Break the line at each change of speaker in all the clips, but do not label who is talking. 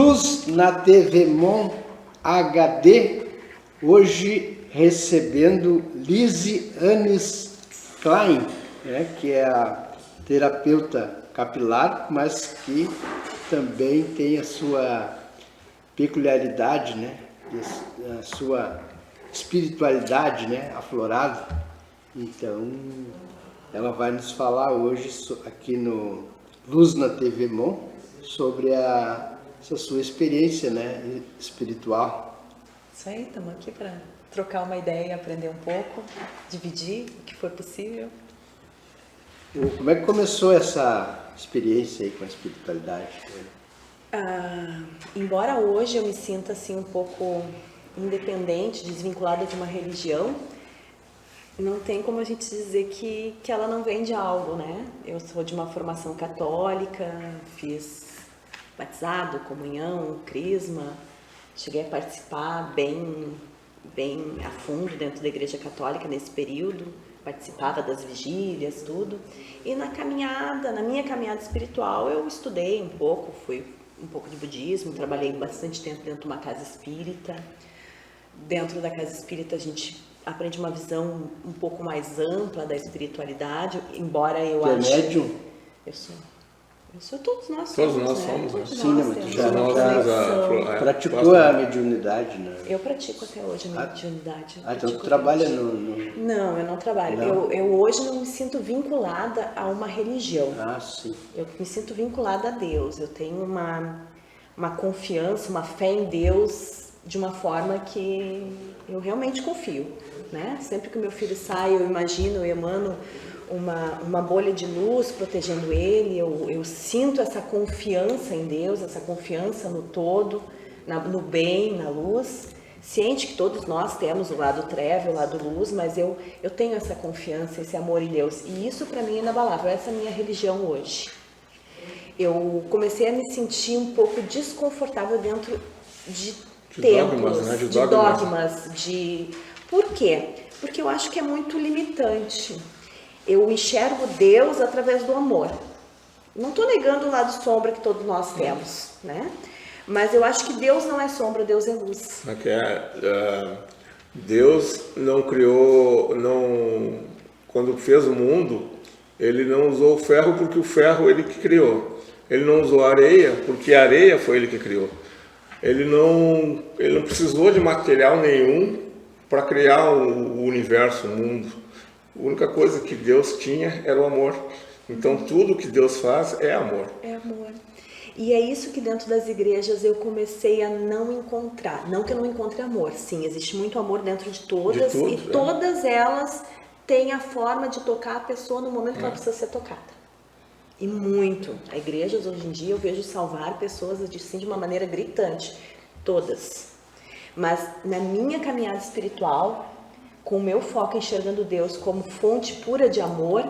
Luz na TV Mon HD, hoje recebendo Lise Anis Klein, né, que é a terapeuta capilar, mas que também tem a sua peculiaridade, né, a sua espiritualidade, né, aflorada. Então, ela vai nos falar hoje aqui no Luz na TV Mon sobre essa sua experiência, né, espiritual.
Isso aí, estamos aqui para trocar uma ideia, aprender um pouco, dividir o que for possível.
Como é que começou essa experiência aí com a espiritualidade?
Embora hoje eu me sinta assim um pouco independente, desvinculada de uma religião, não tem como a gente dizer que ela não vem de algo, né? Eu sou de uma formação católica, fiz batizado, comunhão, crisma, cheguei a participar bem a fundo dentro da Igreja Católica nesse período, participava das vigílias, tudo. E na minha caminhada espiritual, eu estudei um pouco, fui um pouco de budismo, trabalhei bastante tempo dentro de uma casa espírita. Dentro da casa espírita a gente aprende uma visão um pouco mais ampla da espiritualidade, embora eu ache...
Você é médium?
Eu sou, todos nós somos.
Todos nós somos, né?
Todos
Sim,
nós
mas
temos
já
uma conexão.
praticou a mediunidade, né?
Eu pratico até hoje a mediunidade.
Então tu trabalha no...
Não, eu não trabalho.
Não.
Eu hoje não me sinto vinculada a uma religião.
Ah, sim.
Eu me sinto vinculada a Deus. Eu tenho uma confiança, uma fé em Deus de uma forma que eu realmente confio, né? Sempre que o meu filho sai, eu imagino, eu emano uma bolha de luz protegendo ele, eu sinto essa confiança em Deus, essa confiança no todo, no bem, na luz, ciente que todos nós temos o lado treva, o lado luz, mas eu tenho essa confiança, esse amor em Deus, e isso para mim é inabalável, essa é a minha religião hoje. Eu comecei a me sentir um pouco desconfortável dentro de templos,
né?
de dogmas. Por quê? Porque eu acho que é muito limitante. Eu enxergo Deus através do amor. Não estou negando o lado sombra que todos nós temos, né? Mas eu acho que Deus não é sombra, Deus é luz.
Deus não criou, quando fez o mundo, ele não usou o ferro porque o ferro ele que criou. Ele não usou a areia porque a areia foi ele que criou. Ele não precisou de material nenhum para criar o universo, o mundo. A única coisa que Deus tinha era o amor. Então tudo que Deus faz é amor.
É amor. E é isso que dentro das igrejas eu comecei a não encontrar. Não que eu não encontre amor. Sim, existe muito amor dentro de todas. E todas elas têm a forma de tocar a pessoa no momento que ela precisa ser tocada. E muito. As igrejas hoje em dia eu vejo salvar pessoas assim, de uma maneira gritante. Todas. Mas na minha caminhada espiritual, com o meu foco enxergando Deus como fonte pura de amor,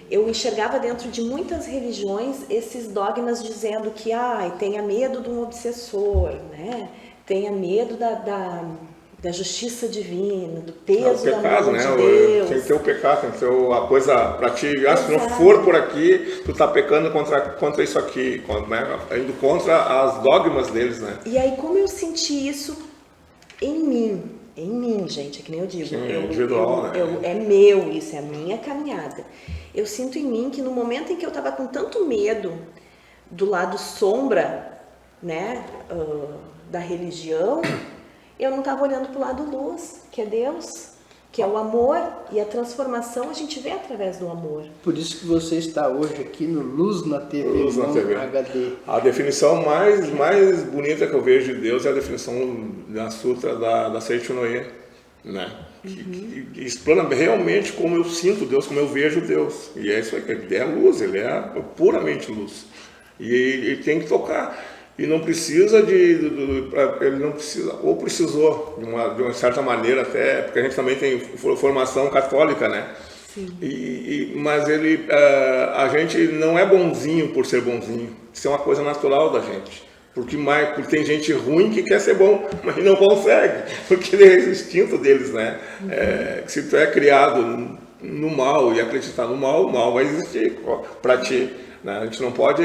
eu enxergava dentro de muitas religiões esses dogmas dizendo que tenha medo de um obsessor, né? Tenha medo da justiça divina, do peso da mão de Deus.
Tem que ter o pecado, tem que ter a coisa para ti. Se não for por aqui, tu tá pecando contra isso aqui, indo contra as dogmas deles, né?
E aí, como eu senti isso em mim, gente, é que nem eu digo,
sim, individual, né?
É meu, isso é a minha caminhada. Eu sinto em mim que no momento em que eu estava com tanto medo do lado sombra, né, da religião, eu não estava olhando para o lado luz, que é Deus, que é o amor, e a transformação a gente vê através do amor.
Por isso que você está hoje aqui no Luz na TV, Luz na TV. HD.
A definição mais bonita que eu vejo de Deus é a definição da Sutra da Seichunoye, né? Que explana realmente como eu sinto Deus, como eu vejo Deus. E é isso aí, ele é luz, ele é puramente luz. E ele tem que tocar. E não precisa ele não precisa, ou precisou de uma certa maneira até, porque a gente também tem formação católica, né?
Sim.
Mas a gente não é bonzinho por ser bonzinho, isso é uma coisa natural da gente. Porque tem gente ruim que quer ser bom, mas não consegue, porque é o instinto deles, né? Se tu é criado no mal e acreditar no mal, o mal vai existir para ti, né? A gente não pode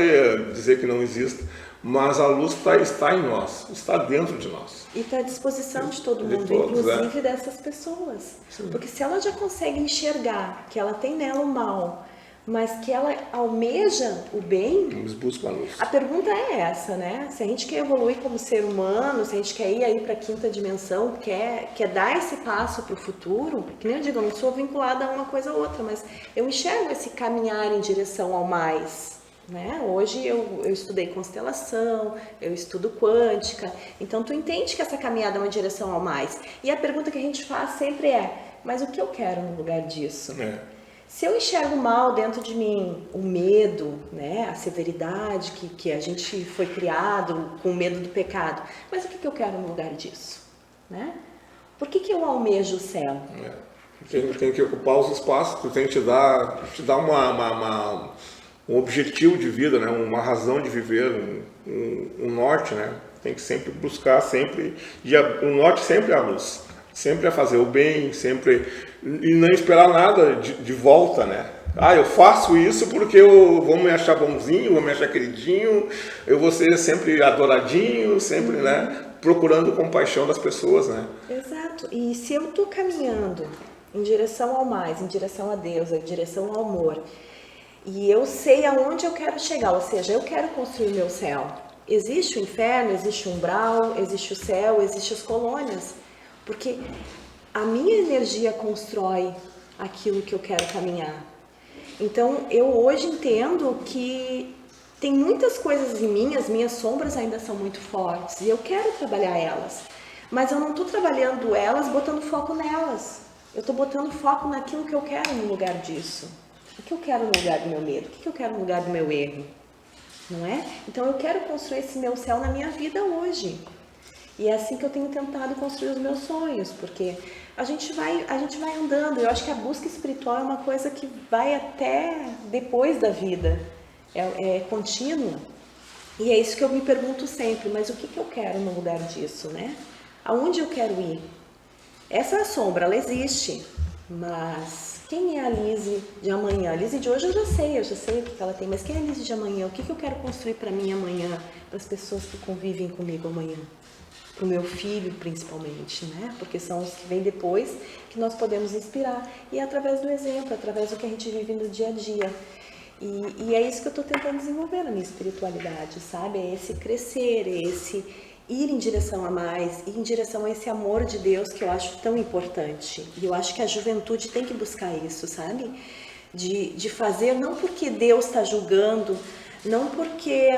dizer que não existe. mas a luz está em nós, está dentro de nós.
E está à disposição de todo mundo,
todos,
inclusive dessas pessoas. Sim. Porque se ela já consegue enxergar que ela tem nela o mal, mas que ela almeja o bem,
vamos buscar a luz.
A pergunta é essa, né? Se a gente quer evoluir como ser humano, se a gente quer ir aí para a quinta dimensão, quer dar esse passo para o futuro, que nem eu digo, eu não sou vinculada a uma coisa ou outra, mas eu enxergo esse caminhar em direção ao mais. Né? Hoje eu estudei constelação, eu estudo quântica, então tu entende que essa caminhada é uma direção ao mais. E a pergunta que a gente faz sempre é, mas o que eu quero no lugar disso? Se eu enxergo mal dentro de mim o medo, né, a severidade que a gente foi criado com medo do pecado, mas o que eu quero no lugar disso? Né? Por que eu almejo o céu?
Tem que ocupar os espaços, tu tem que te dar um objetivo de vida, né? Uma razão de viver, um norte, né? Tem que sempre buscar, o norte sempre é a luz, sempre é fazer o bem, sempre, e não esperar nada de volta, né? Eu faço isso porque eu vou me achar bonzinho, vou me achar queridinho, eu vou ser sempre adoradinho, sempre, né? Procurando compaixão das pessoas, né?
Exato, e se eu estou caminhando em direção ao mais, em direção a Deus, em direção ao amor, e eu sei aonde eu quero chegar, ou seja, eu quero construir meu céu. Existe o inferno, existe o umbral, existe o céu, existem as colônias. Porque a minha energia constrói aquilo que eu quero caminhar. Então, eu hoje entendo que tem muitas coisas em mim, as minhas sombras ainda são muito fortes, e eu quero trabalhar elas. Mas eu não estou trabalhando elas botando foco nelas. Eu estou botando foco naquilo que eu quero no lugar disso. O que eu quero no lugar do meu medo? O que eu quero no lugar do meu erro? Não é? Então eu quero construir esse meu céu na minha vida hoje. E é assim que eu tenho tentado construir os meus sonhos, porque a gente vai andando. Eu acho que a busca espiritual é uma coisa que vai até depois da vida. É contínua. E é isso que eu me pergunto sempre, mas o que eu quero no lugar disso, né? Aonde eu quero ir? Essa sombra, ela existe, mas quem é a Lise de amanhã? A Lise de hoje eu já sei o que ela tem, mas quem é a Lise de amanhã? O que eu quero construir para mim amanhã, para as pessoas que convivem comigo amanhã? Para o meu filho, principalmente, né? Porque são os que vêm depois que nós podemos inspirar. E é através do exemplo, através do que a gente vive no dia a dia. E é isso que eu estou tentando desenvolver na minha espiritualidade, sabe? É esse crescer, é esse ir em direção a mais, ir em direção a esse amor de Deus que eu acho tão importante. E eu acho que a juventude tem que buscar isso, sabe? De fazer, não porque Deus está julgando, não porque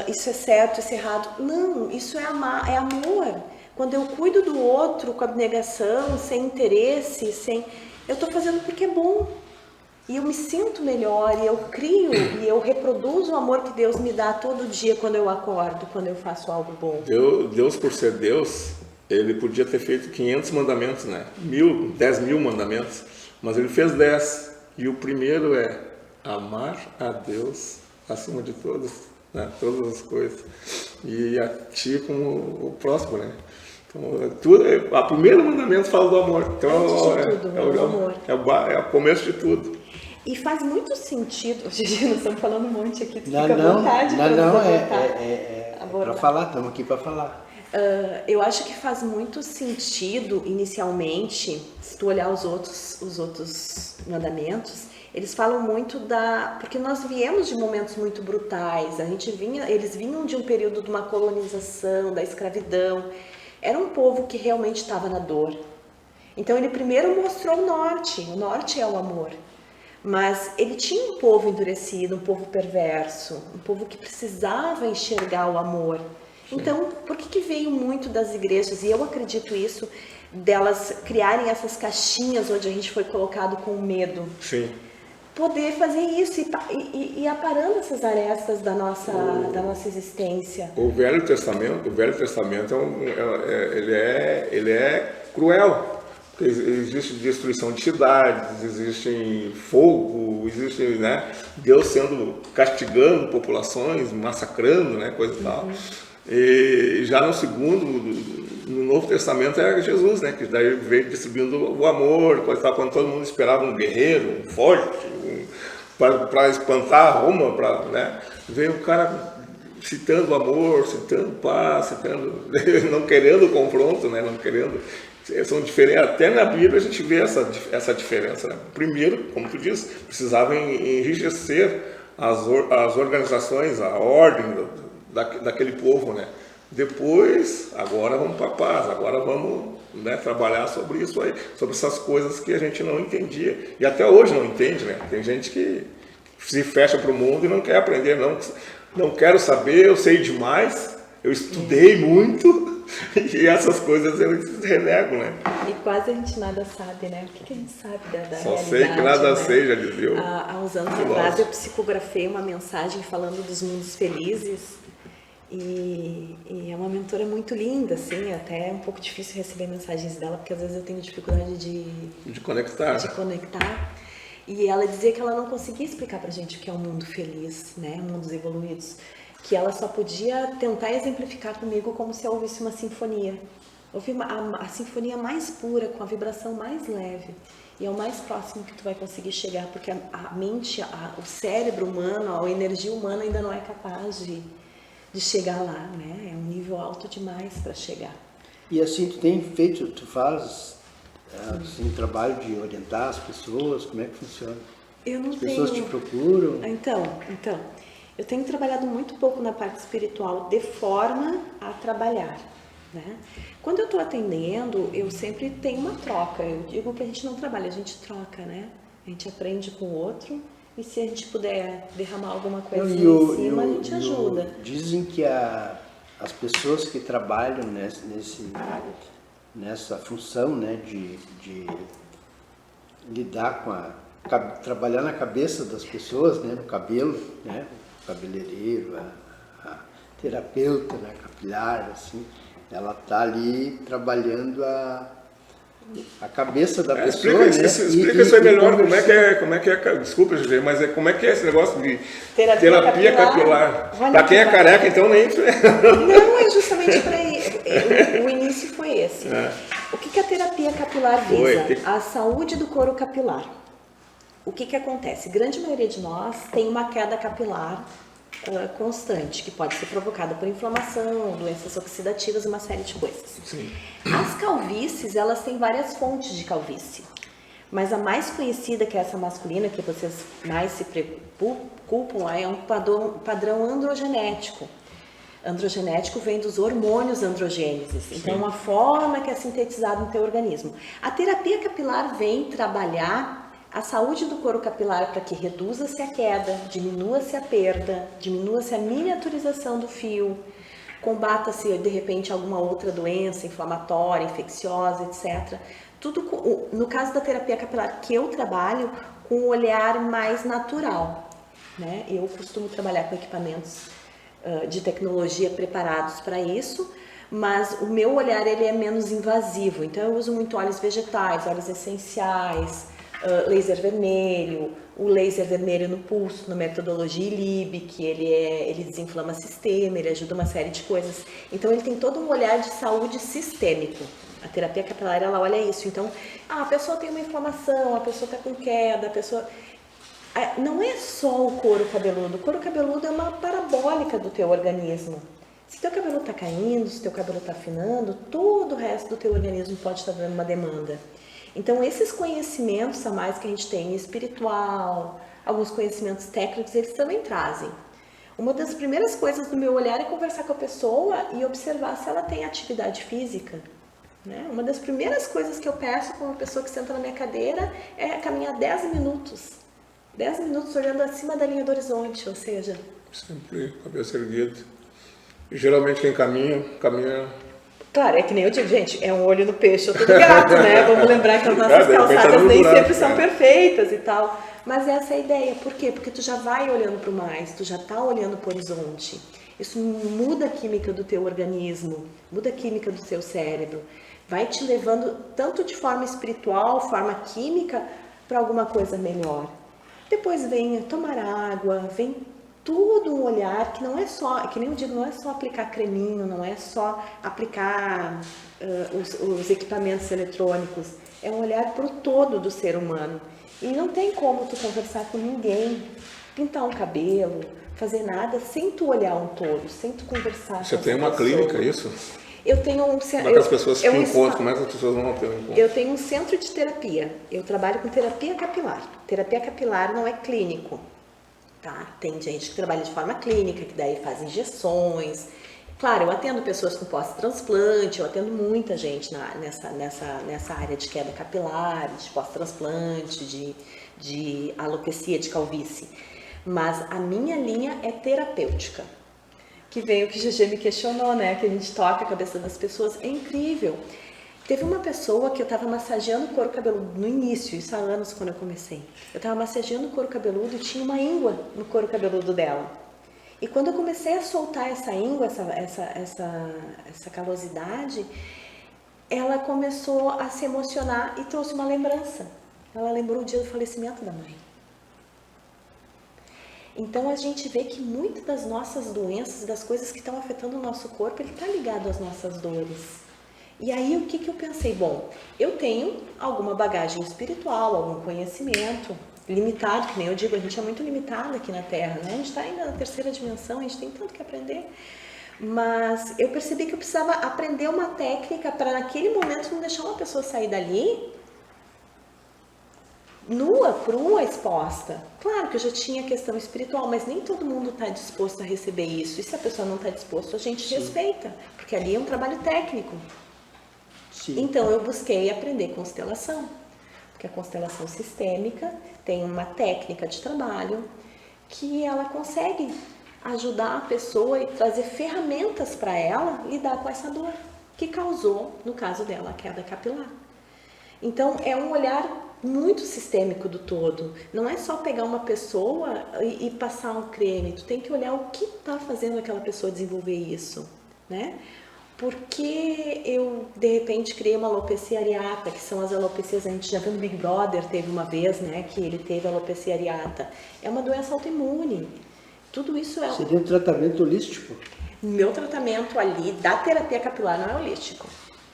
isso é certo, isso é errado. Não, isso é amor. Quando eu cuido do outro com abnegação, sem interesse, eu estou fazendo porque é bom. E eu me sinto melhor, e eu crio, e eu reproduzo o amor que Deus me dá todo dia quando eu acordo, quando eu faço algo bom.
Deus, por ser Deus, ele podia ter feito 500 mandamentos, né? 10 mil mandamentos, mas ele fez 10. E o primeiro é amar a Deus acima de todas, né? Todas as coisas. E a ti como o próximo, né? Então, o primeiro mandamento fala do amor. Então, é o começo de tudo.
E faz muito sentido, Gigi, nós estamos falando um monte aqui, tu fica à vontade
para falar, estamos aqui para falar.
Eu acho que faz muito sentido, inicialmente, se tu olhar os outros mandamentos, eles falam muito porque nós viemos de momentos muito brutais, eles vinham de um período de uma colonização, da escravidão, era um povo que realmente estava na dor. Então ele primeiro mostrou o norte é o amor. Mas ele tinha um povo endurecido, um povo perverso, um povo que precisava enxergar o amor. Então, por que veio muito das igrejas? E eu acredito isso, delas criarem essas caixinhas onde a gente foi colocado com medo.
Sim.
Poder fazer isso e aparando essas arestas da nossa existência.
O Velho Testamento ele é cruel. Existe destruição de cidades, existe fogo, existe, né, Deus castigando populações, massacrando, né, coisa e tal. E já no Novo Testamento é Jesus, né, que daí veio distribuindo o amor, coisa e tal, quando todo mundo esperava um guerreiro, um forte, para espantar Roma, né, veio o cara citando amor, citando paz, citando, não querendo confronto, né? Não querendo, são diferentes. Até na Bíblia a gente vê essa diferença, né? Primeiro, como tu disse, precisavam enrijecer as organizações, a ordem daquele povo, né? Depois, agora vamos para a paz, agora vamos, né, trabalhar sobre isso aí, sobre essas coisas que a gente não entendia. E até hoje não entende, né? Tem gente que se fecha para o mundo e não quer aprender, não quero saber, eu sei demais, eu estudei muito, e essas coisas eu renego, né?
E quase a gente nada sabe, né? O que a gente sabe da
Só
realidade,
sei que nada
né?
sei, já dizia.
Há uns anos atrás eu psicografei uma mensagem falando dos mundos felizes, e é uma mentora muito linda, assim, até é um pouco difícil receber mensagens dela, porque às vezes eu tenho dificuldade de conectar. E ela dizia que ela não conseguia explicar pra gente o que é um mundo feliz, né, mundos evoluídos, que ela só podia tentar exemplificar comigo como se eu ouvisse uma sinfonia. Ouvir a sinfonia mais pura, com a vibração mais leve. E é o mais próximo que tu vai conseguir chegar, porque a mente, o cérebro humano, a energia humana ainda não é capaz de chegar lá, né? É um nível alto demais para chegar.
E assim, tu faz assim, trabalho de orientar as pessoas, como é que funciona?
Eu não
As pessoas te procuram?
Então, eu tenho trabalhado muito pouco na parte espiritual de forma a trabalhar, né? Quando eu estou atendendo, eu sempre tenho uma troca. Eu digo que a gente não trabalha, a gente troca, né? A gente aprende com o outro. E se a gente puder derramar alguma coisa em cima, a gente ajuda.
Dizem que as pessoas que trabalham nessa função, né, de lidar trabalhar na cabeça das pessoas, né, no cabelo, né, o cabeleireiro, a terapeuta, né, capilar, assim, ela está ali trabalhando a cabeça da pessoa,
explica isso aí melhor, como é que é, desculpa, José, mas como é que é esse negócio de terapia capilar? Para quem é careca, então nem...
Não, é justamente para o início foi esse. O que a terapia capilar visa? A saúde do couro capilar. O que acontece? Grande maioria de nós tem uma queda capilar constante, que pode ser provocada por inflamação, doenças oxidativas, uma série de coisas.
Sim.
As calvícies, elas têm várias fontes de calvície, mas a mais conhecida, que é essa masculina, que vocês mais se preocupam, é um padrão androgenético. Androgenético vem dos hormônios androgêneses, então é uma forma que é sintetizada no teu organismo. A terapia capilar vem trabalhar a saúde do couro capilar para que reduza-se a queda, diminua-se a perda, diminua-se a miniaturização do fio, combata-se de repente alguma outra doença inflamatória, infecciosa, etc. Tudo no caso da terapia capilar que eu trabalho com um olhar mais natural, né? Eu costumo trabalhar com equipamentos de tecnologia preparados para isso, mas o meu olhar ele é menos invasivo, então eu uso muito óleos vegetais, óleos essenciais, laser vermelho, o laser vermelho no pulso, na metodologia ILIB, que ele desinflama sistema, ele ajuda uma série de coisas. Então ele tem todo um olhar de saúde sistêmico. A terapia capilar, ela olha isso. Então, a pessoa tem uma inflamação, a pessoa está com queda, a pessoa... Não é só o couro cabeludo é uma parabólica do teu organismo. Se teu cabelo está caindo, se teu cabelo está afinando, todo o resto do teu organismo pode estar dando uma demanda. Então, esses conhecimentos a mais que a gente tem espiritual, alguns conhecimentos técnicos, eles também trazem. Uma das primeiras coisas do meu olhar é conversar com a pessoa e observar se ela tem atividade física, né? Uma das primeiras coisas que eu peço para uma pessoa que senta na minha cadeira é caminhar 10 minutos. 10 minutos olhando acima da linha do horizonte, ou seja...
Sempre cabeça erguida. E geralmente quem caminha...
Claro, é que nem eu digo, gente, é um olho no peixe, outro no gato, né? Vamos lembrar que as nossas calçadas nem sempre são perfeitas e tal. Mas essa é a ideia. Por quê? Porque tu já vai olhando para o mais, tu já está olhando para o horizonte. Isso muda a química do teu organismo, muda a química do teu cérebro. Vai te levando tanto de forma espiritual, forma química, para alguma coisa melhor. Depois vem tomar água, vem tudo um olhar que não é só, que nem eu digo, não é só aplicar creminho, não é só aplicar os equipamentos eletrônicos, é um olhar para o todo do ser humano. E não tem como tu conversar com ninguém pintar um cabelo, fazer nada sem tu olhar um todo, sem tu conversar.
Você tem uma clínica, isso?
Eu tenho um centro.
Como é que as pessoas se encontram? Como é que as pessoas vão ter um encontro?
Eu tenho um centro de terapia. Eu trabalho com terapia capilar. Terapia capilar não é clínico, tá? Tem gente que trabalha de forma clínica, que daí faz injeções. Claro, eu atendo pessoas com pós-transplante, eu atendo muita gente nessa área de queda capilar, de pós-transplante, de alopecia, de calvície. Mas a minha linha é terapêutica. Que veio o que o GG me questionou, né? Que a gente toca a cabeça das pessoas. É incrível. Teve uma pessoa que eu estava massageando o couro cabeludo no início, isso há anos quando eu comecei. Eu estava massageando o couro cabeludo e tinha uma íngua no couro cabeludo dela. E quando eu comecei a soltar essa íngua, essa calosidade, ela começou a se emocionar e trouxe uma lembrança. Ela lembrou o dia do falecimento da mãe. Então a gente vê que muitas das nossas doenças, das coisas que estão afetando o nosso corpo, ele está ligado às nossas dores. E aí o que eu pensei? Bom, eu tenho alguma bagagem espiritual, algum conhecimento limitado, que nem eu digo, a gente é muito limitado aqui na Terra, né? A gente está ainda na terceira dimensão, a gente tem tanto que aprender. Mas eu percebi que eu precisava aprender uma técnica para naquele momento não deixar uma pessoa sair dali nua, crua, exposta. Claro que eu já tinha questão espiritual, mas nem todo mundo está disposto a receber isso. E se a pessoa não está disposta, a gente respeita, porque ali é um trabalho técnico. Sim. Então eu busquei aprender constelação, porque a constelação sistêmica tem uma técnica de trabalho que ela consegue ajudar a pessoa e trazer ferramentas para ela lidar com essa dor que causou, no caso dela, a queda capilar. Então é um olhar muito sistêmico do todo. Não é só pegar uma pessoa e passar um creme. Tu tem que olhar o que está fazendo aquela pessoa desenvolver isso, né? Porque eu, de repente, criei uma alopecia areata, que são as alopecias, a gente já viu no Big Brother, teve uma vez, né, que ele teve alopecia areata. É uma doença autoimune. Tudo isso é...
Seria um tratamento holístico?
Meu tratamento ali, da terapia capilar, não é holístico.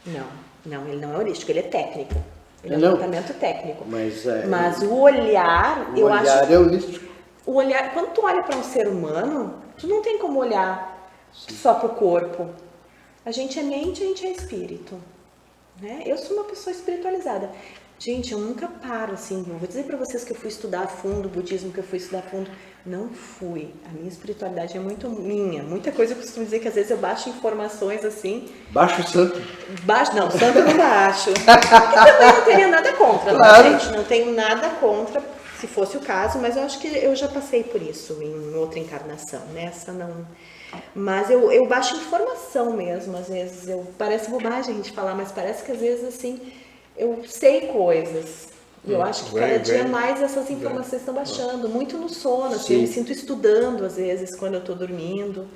Não, ele não é holístico, ele é técnico. Ele é um tratamento técnico. Mas o olhar, eu acho... O olhar
é holístico.
O olhar, quando tu olha para um ser humano, tu não tem como olhar só para o corpo. A gente é mente, a gente é espírito, né? Eu sou uma pessoa espiritualizada. Gente, eu nunca paro assim, vou dizer para vocês que eu fui estudar a fundo o budismo, que eu fui estudar a fundo. Não fui. A minha espiritualidade é muito minha. Muita coisa eu costumo dizer que às vezes eu baixo informações assim.
Baixo o santo?
Não, santo eu não baixo. Porque também não teria nada contra, claro. Né, gente? Não tenho nada contra, se fosse o caso, mas eu acho que eu já passei por isso em outra encarnação, nessa não... Mas eu baixo informação mesmo, às vezes, parece bobagem a gente falar, mas parece que às vezes assim, eu sei coisas. Eu acho que cada dia mais essas informações estão baixando, muito no sono, assim, eu me sinto estudando às vezes quando eu estou dormindo.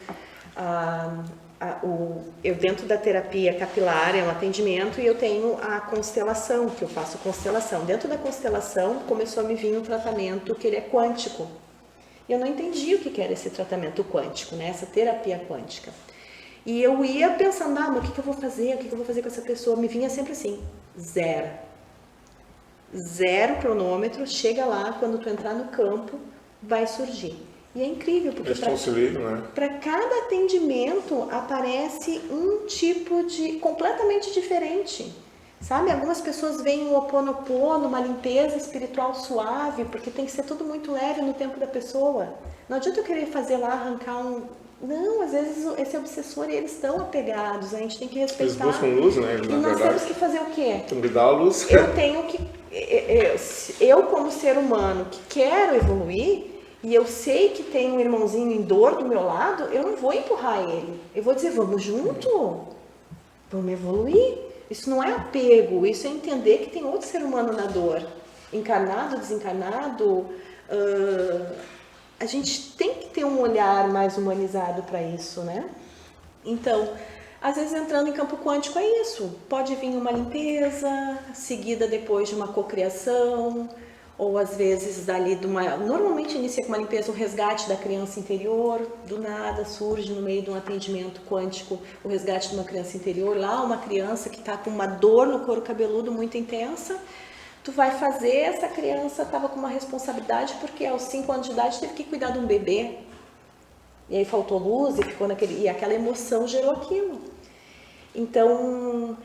Eu dentro da terapia capilar é um atendimento e eu tenho a constelação, que eu faço constelação. Dentro da constelação começou a me vir um tratamento que ele é quântico. Eu não entendi o que era esse tratamento quântico, né? Essa terapia quântica. E eu ia pensando, mas o que eu vou fazer? O que eu vou fazer com essa pessoa? Me vinha sempre assim, zero cronômetro, chega lá, quando tu entrar no campo, vai surgir. E é incrível, porque para cada atendimento aparece um tipo de completamente diferente. Sabe, algumas pessoas veem um Ho'oponopono, uma limpeza espiritual suave, porque tem que ser tudo muito leve no tempo da pessoa. Não adianta eu querer fazer lá, arrancar um... Não, às vezes esse obsessor, eles estão apegados, a gente tem que respeitar.
Eles buscam luz, né?
E nós temos que fazer o quê?
Tem que dar a luz.
Eu tenho que... Eu como ser humano que quero evoluir, e eu sei que tem um irmãozinho em dor do meu lado, eu não vou empurrar ele. Eu vou dizer, vamos junto, vamos evoluir. Isso não é apego, isso é entender que tem outro ser humano na dor, encarnado, desencarnado. A gente tem que ter um olhar mais humanizado para isso, né? Então, às vezes entrando em campo quântico é isso. Pode vir uma limpeza, seguida depois de uma cocriação, ou às vezes dali de uma... Normalmente inicia com uma limpeza, um resgate da criança interior, do nada surge no meio de um atendimento quântico o resgate de uma criança interior, lá uma criança que está com uma dor no couro cabeludo muito intensa, Tu vai fazer, essa criança estava com uma responsabilidade porque aos 5 anos de idade teve que cuidar de um bebê. E aí faltou luz e ficou naquele... E aquela emoção gerou aquilo. Então,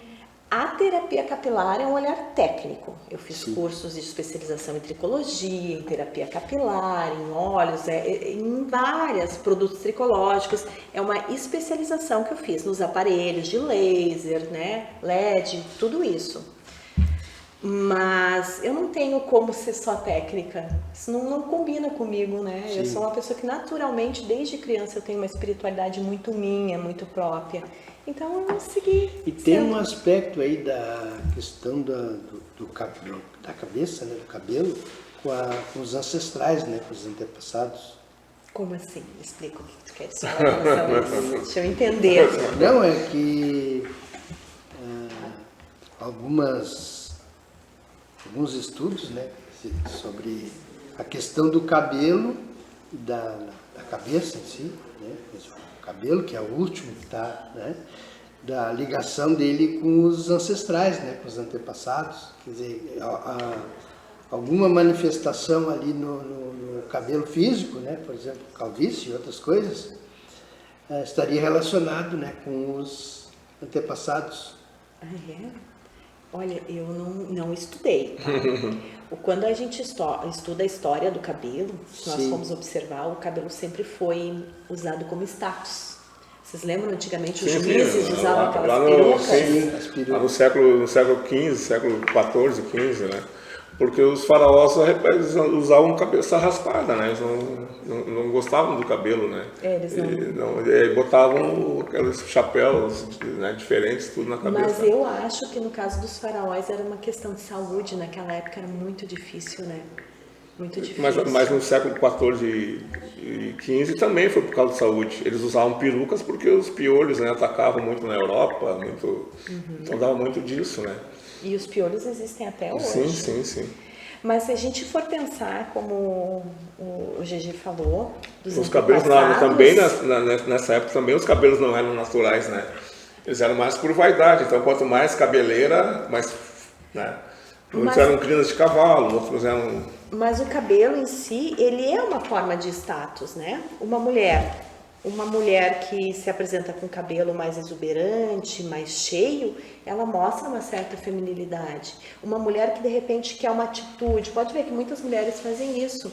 a terapia capilar é um olhar técnico. Eu fiz cursos de especialização em tricologia, em terapia capilar, em óleos, em vários produtos tricológicos. É uma especialização que eu fiz nos aparelhos de laser, né, LED, tudo isso. Mas eu não tenho como ser só técnica. Isso não combina comigo, né? Sim. Eu sou uma pessoa que naturalmente, desde criança, eu tenho uma espiritualidade muito minha, muito própria. Então eu vou seguir.
E tem um aspecto aí da questão da cabeça, né, do cabelo, com os ancestrais, né, com os antepassados.
Como assim? Explica o que tu quer dizer. Deixa eu entender.
Não, é que alguns estudos, né, sobre a questão do cabelo, da cabeça em si, né, o cabelo, que é o último que está, né, da ligação dele com os ancestrais, né, com os antepassados. Quer dizer, alguma manifestação ali no cabelo físico, né, por exemplo, calvície e outras coisas, estaria relacionado, né, com os antepassados.
Ah, é? Olha, eu não estudei, tá? Quando a gente estuda a história do cabelo, se nós formos observar, o cabelo sempre foi usado como status. Vocês lembram antigamente os juízes usavam aquelas perucas?
Lá no século XV, século XIV, XV, né? Porque os faraós usavam cabeça raspada, né? Eles não gostavam do cabelo, né?
Eles não...
botavam aqueles chapéus, né, diferentes, tudo na cabeça.
Mas eu acho que no caso dos faraós era uma questão de saúde, naquela época era muito difícil, né? Muito difícil. Mas
no século XIV e XV também foi por causa de saúde. Eles usavam perucas porque os piolhos, né, atacavam muito na Europa, então dava muito disso, né?
E os piolhos existem até hoje.
Sim.
Mas se a gente for pensar, como o GG falou,
os cabelos também nessa época também os cabelos não eram naturais, né? Eles eram mais por vaidade. Então quanto mais cabeleira, mais, né? Muitos eram crinas de cavalo, outros eram...
Mas o cabelo em si, ele é uma forma de status, né? Uma mulher que se apresenta com cabelo mais exuberante, mais cheio, ela mostra uma certa feminilidade. Uma mulher que de repente quer uma atitude, pode ver que muitas mulheres fazem isso.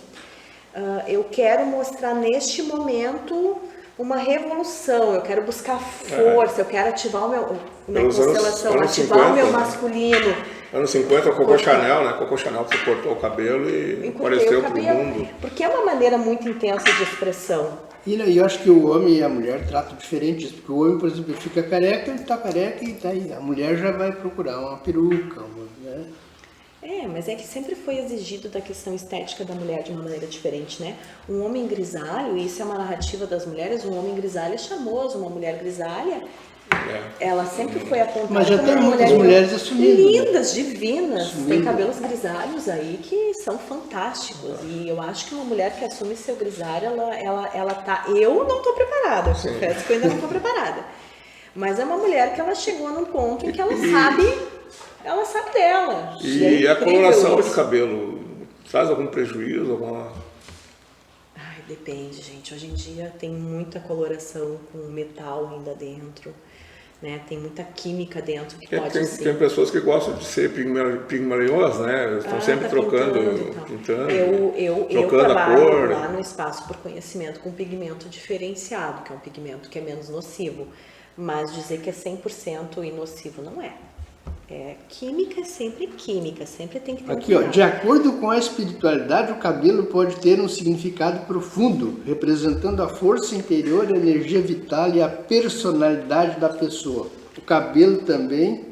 Eu quero mostrar neste momento uma revolução, eu quero buscar força, eu quero ativar o meu, na constelação, ativar o meu masculino.
Anos 50, o Coco Chanel, né? Coco Chanel que cortou o cabelo e apareceu para o mundo.
Porque é uma maneira muito intensa de expressão.
E eu acho que o homem e a mulher tratam diferente isso, porque o homem, por exemplo, fica careca, ele está careca e tá aí. A mulher já vai procurar uma peruca, né?
Mas é que sempre foi exigido da questão estética da mulher de uma maneira diferente, né? Um homem grisalho, e isso é uma narrativa das mulheres, um homem grisalho é charmoso, uma mulher grisalha, ela sempre foi apontada.
Mas já tem muitas mulheres assumindo.
Lindas, divinas, tem cabelos grisalhos aí que são fantásticos. E eu acho que uma mulher que assume seu grisalho, ela tá... Eu não estou preparada, confesso que eu ainda não estou preparada. Mas é uma mulher que ela chegou num ponto em que ela sabe dela.
E a coloração de cabelo traz algum prejuízo?
Depende, gente. Hoje em dia tem muita coloração com metal ainda dentro, né? Tem muita química dentro que pode ser.
Tem pessoas que gostam de ser pigmaliões, né? Estão sempre pintando.
Eu trabalho lá no Espaço por Conhecimento com pigmento diferenciado, que é um pigmento que é menos nocivo. Mas dizer que é 100% inocivo não é. Química é sempre química, sempre tem que ter
Aqui, de acordo com a espiritualidade, o cabelo pode ter um significado profundo, representando a força interior, a energia vital e a personalidade da pessoa. O cabelo também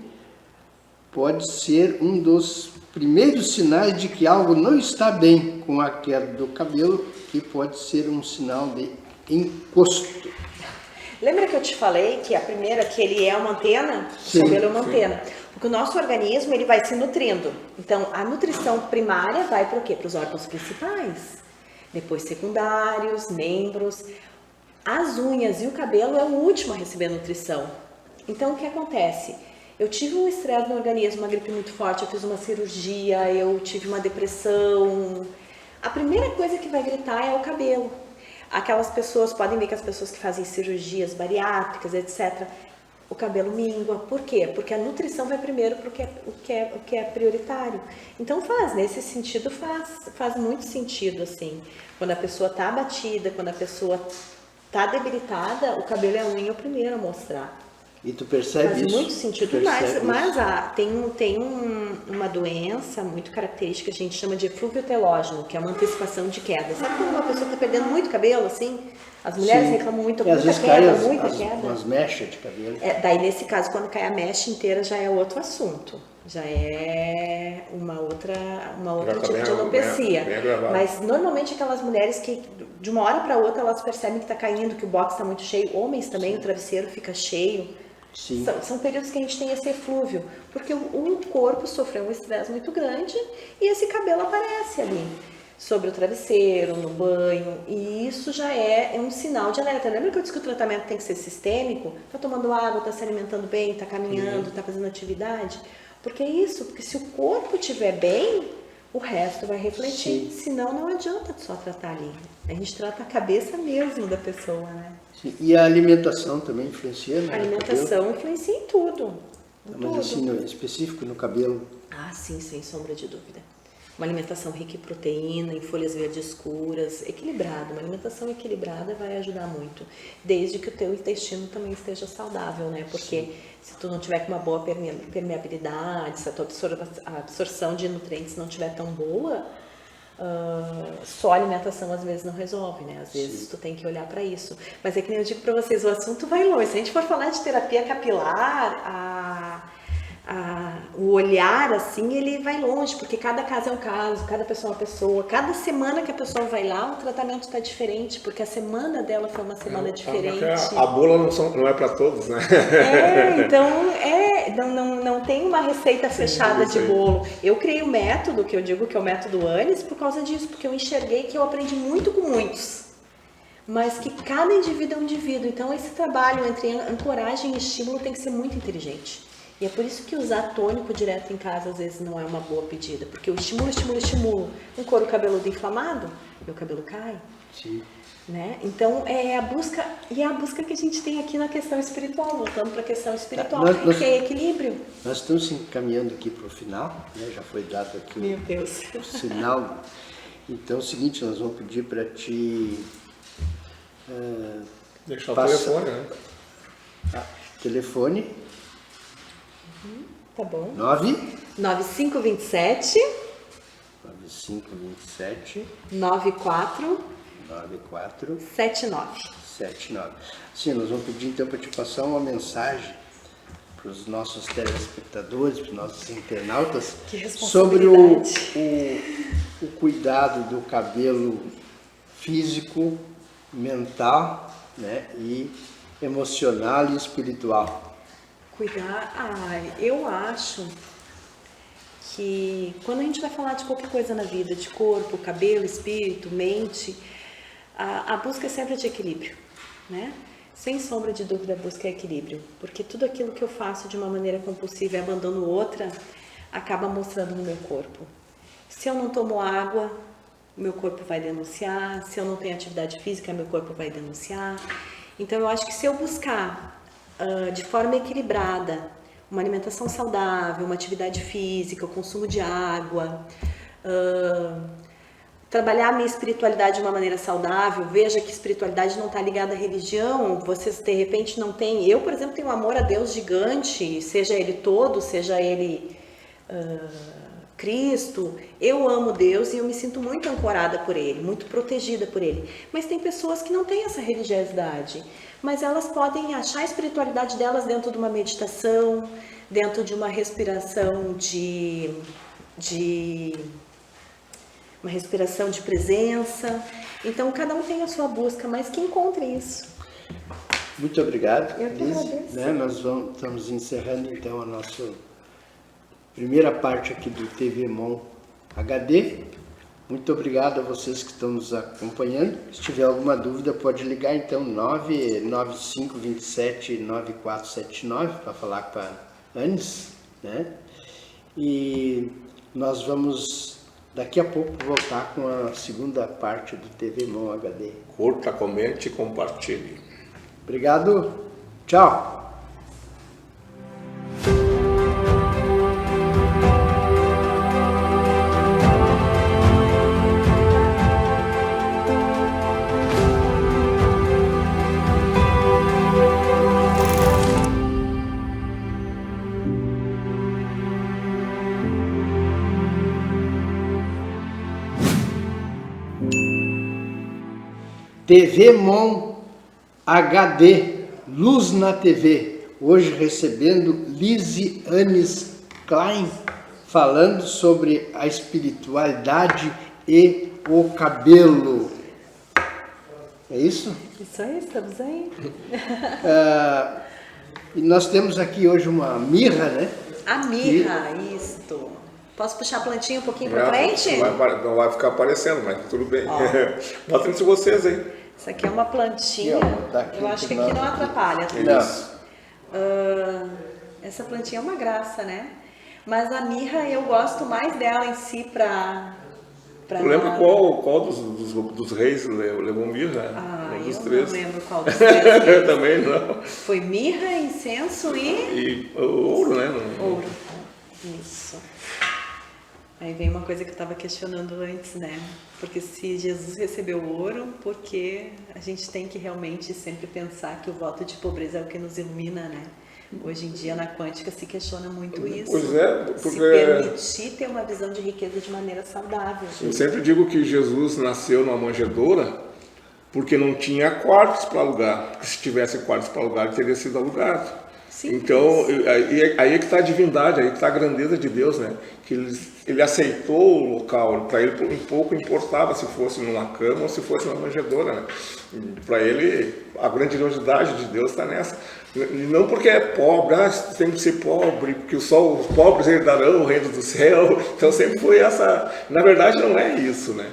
pode ser um dos primeiros sinais de que algo não está bem com a queda do cabelo, que pode ser um sinal de encosto.
Lembra que eu te falei que a primeira, que ele é uma antena?
Sim,
o cabelo é uma antena. Porque o nosso organismo, ele vai se nutrindo. Então, a nutrição primária vai para o quê? Para os órgãos principais. Depois secundários, membros. As unhas e o cabelo é o último a receber nutrição. Então, o que acontece? Eu tive um estresse no organismo, uma gripe muito forte, eu fiz uma cirurgia, eu tive uma depressão. A primeira coisa que vai gritar é o cabelo. Aquelas pessoas, podem ver que as pessoas que fazem cirurgias bariátricas, etc., o cabelo mingua. Por quê? Porque a nutrição vai primeiro para o que é prioritário. Então nesse sentido faz muito sentido, assim. Quando a pessoa está abatida, quando a pessoa está debilitada, o cabelo é a unha o primeiro a mostrar.
E tu percebe
Faz
isso?
muito sentido, mas tem uma doença muito característica que a gente chama de eflúvio telógeno, que é uma antecipação de queda. Sabe quando uma pessoa está perdendo muito cabelo, assim? As mulheres reclamam muito, muita queda, muita queda.
Umas mechas de cabelo.
Daí, nesse caso, quando cai a mecha inteira, já é outro assunto. Já é uma outra tipo de alopecia. Mas, normalmente, aquelas mulheres que, de uma hora para outra, elas percebem que está caindo, que o box está muito cheio. Homens também, o travesseiro fica cheio.
Sim.
São períodos que a gente tem esse eflúvio, porque o corpo sofreu um estresse muito grande e esse cabelo aparece ali, sobre o travesseiro, no banho, e isso já é um sinal de alerta. Lembra que eu disse que o tratamento tem que ser sistêmico? Tá tomando água, tá se alimentando bem, tá caminhando, tá fazendo atividade? Porque é isso, porque se o corpo estiver bem, o resto vai refletir. Sim. Senão não adianta só tratar ali. A gente trata a cabeça mesmo da pessoa, né?
Sim. E a alimentação também influencia, né?
A alimentação influencia em tudo.
Mas assim, no específico no cabelo?
Ah, sim, sem sombra de dúvida. Uma alimentação rica em proteína, em folhas verdes escuras, equilibrada. Uma alimentação equilibrada vai ajudar muito, desde que o teu intestino também esteja saudável, né? Porque sim, se tu não tiver com uma boa permeabilidade, se a tua absorção de nutrientes não estiver tão boa, só a alimentação às vezes não resolve, né? Às vezes sim, tu tem que olhar para isso. Mas é que nem eu digo para vocês, o assunto vai longe. Se a gente for falar de terapia capilar, o olhar, assim, ele vai longe, porque cada caso é um caso, cada pessoa é uma pessoa, cada semana que a pessoa vai lá, o tratamento está diferente, porque a semana dela foi uma semana diferente.
A bula não é para todos, né?
Então, não tem uma receita fechada de bolo. Eu criei o método, que eu digo que é o método Anis, por causa disso, porque eu enxerguei que eu aprendi muito com muitos, mas que cada indivíduo é um indivíduo, então esse trabalho entre ancoragem e estímulo tem que ser muito inteligente. E é por isso que usar tônico direto em casa às vezes não é uma boa pedida, porque o estímulo. Um couro cabeludo inflamado, meu cabelo cai.
Sim.
Né? Então é a busca que a gente tem aqui na questão espiritual, voltando para a questão espiritual, que é equilíbrio.
Nós estamos encaminhando aqui para o final, né? Já foi dado aqui
Meu Deus.
o sinal. Então é o seguinte, nós vamos pedir para ti
deixar o telefone, né?
Telefone.
Tá bom.
9527
94 79.
Sim, nós vamos pedir então para te passar uma mensagem para os nossos telespectadores, para os nossos internautas, sobre o cuidado do cabelo físico, mental, né, e emocional e espiritual.
Eu acho que quando a gente vai falar de qualquer coisa na vida, de corpo, cabelo, espírito, mente, a busca é sempre de equilíbrio, né? Sem sombra de dúvida, a busca é equilíbrio, porque tudo aquilo que eu faço de uma maneira compulsiva e abandono outra, acaba mostrando no meu corpo. Se eu não tomo água, meu corpo vai denunciar. Se eu não tenho atividade física, meu corpo vai denunciar. Então, eu acho que se eu buscar de forma equilibrada uma alimentação saudável, uma atividade física, o consumo de água, trabalhar a minha espiritualidade de uma maneira saudável. Veja que espiritualidade não está ligada à religião. Vocês de repente não têm. Eu, por exemplo, tenho um amor a Deus gigante, seja ele todo, seja ele Cristo. Eu amo Deus e eu me sinto muito ancorada por Ele, muito protegida por Ele. Mas tem pessoas que não têm essa religiosidade, mas elas podem achar a espiritualidade delas dentro de uma meditação, dentro de uma respiração uma respiração de presença. Então, cada um tem a sua busca, mas que encontre isso.
Muito obrigado,
Eu que agradeço.
Né? Nós estamos encerrando, então, a nossa primeira parte aqui do TV Mon HD. Muito obrigado a vocês que estão nos acompanhando. Se tiver alguma dúvida, pode ligar, então, 99527-9479 para falar com a anis, né? E nós vamos daqui a pouco voltar com a segunda parte do TV Mon HD.
Curta, comente e compartilhe.
Obrigado, tchau! TV Mon HD, Luz na TV. Hoje recebendo Lise Anis Klein, falando sobre a espiritualidade e o cabelo. É isso?
Isso aí, estamos aí.
E nós temos aqui hoje uma mirra, né?
A mirra, isto. Posso puxar a plantinha um pouquinho para frente?
Não vai ficar aparecendo, mas tudo bem. Mostrem isso vocês aí.
Isso aqui é uma plantinha. Eu acho que aqui não atrapalha. Essa plantinha é uma graça, né? Mas a mirra eu gosto mais dela em si para...
Tu lembra qual dos reis levou mirra?
Eu
três.
Não lembro qual dos três.
Eu também não.
Foi mirra, incenso
e ouro, né?
Ouro. Isso. Aí vem uma coisa que eu estava questionando antes, né? Porque se Jesus recebeu ouro, porque a gente tem que realmente sempre pensar que o voto de pobreza é o que nos ilumina, né? Hoje em dia, na quântica, se questiona muito isso.
Pois é, porque...
Se permitir ter uma visão de riqueza de maneira saudável.
Eu sempre digo que Jesus nasceu numa manjedoura porque não tinha quartos para alugar. Porque se tivesse quartos para alugar, ele teria sido alugado.
Sim,
então, aí é que está a divindade, aí que está a grandeza de Deus, né? Que ele aceitou o local, para ele um pouco importava se fosse numa cama ou se fosse numa manjedoura, né? Para ele, a grandiosidade de Deus está nessa. Não porque é pobre, tem que ser pobre, porque só os pobres herdarão o reino do céu. Então sempre foi essa... Na verdade não é isso, né?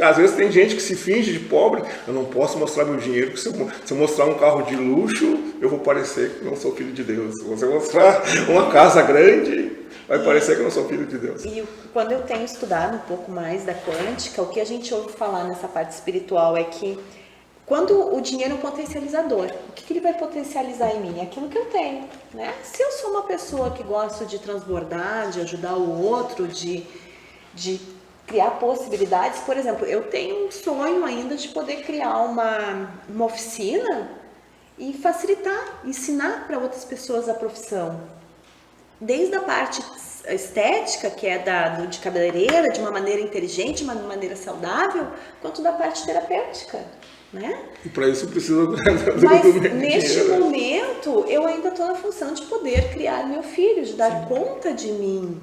Às vezes tem gente que se finge de pobre, eu não posso mostrar meu dinheiro, porque se eu mostrar um carro de luxo, eu vou parecer que não sou filho de Deus. Se você mostrar uma casa grande, vai parecer que eu não sou filho de Deus.
E quando eu tenho estudado um pouco mais da quântica, o que a gente ouve falar nessa parte espiritual é que quando o dinheiro é um potencializador, o que ele vai potencializar em mim? É aquilo que eu tenho, né? Se eu sou uma pessoa que gosta de transbordar, de ajudar o outro, de criar possibilidades, por exemplo, eu tenho um sonho ainda de poder criar uma oficina e facilitar, ensinar para outras pessoas a profissão. Desde a parte estética, que é de cabeleireira, de uma maneira inteligente, de uma maneira saudável, quanto da parte terapêutica. Né?
E para isso precisa do
Mas
dinheiro.
neste momento eu ainda estou na função de poder criar meu filho, de dar conta de mim.